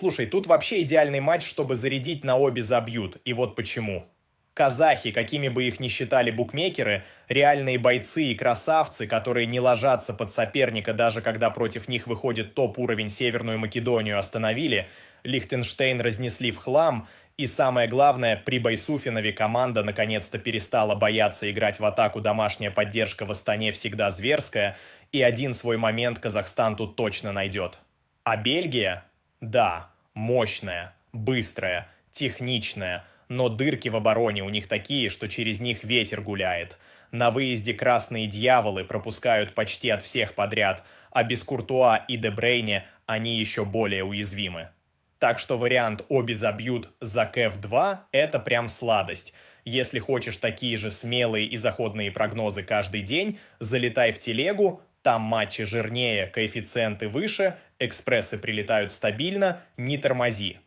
Слушай, тут вообще идеальный матч, чтобы зарядить на обе забьют, и вот почему. Казахи, какими бы их ни считали букмекеры, реальные бойцы и красавцы, которые не ложатся под соперника, даже когда против них выходит топ-уровень Северную Македонию остановили, Лихтенштейн разнесли в хлам, и самое главное, при Байсуфинове команда наконец-то перестала бояться играть в атаку, домашняя поддержка в Астане всегда зверская, и один свой момент Казахстан тут точно найдет. А Бельгия? Да, мощная, быстрая, техничная, но дырки в обороне у них такие, что через них ветер гуляет. На выезде красные дьяволы пропускают почти от всех подряд, а без Куртуа и Де Брейне они еще более уязвимы. Так что вариант «обе забьют» за КФ-2 – это прям сладость. Если хочешь такие же смелые и заходные прогнозы каждый день, залетай в телегу, там матчи жирнее, коэффициенты выше, экспрессы прилетают стабильно, не тормози.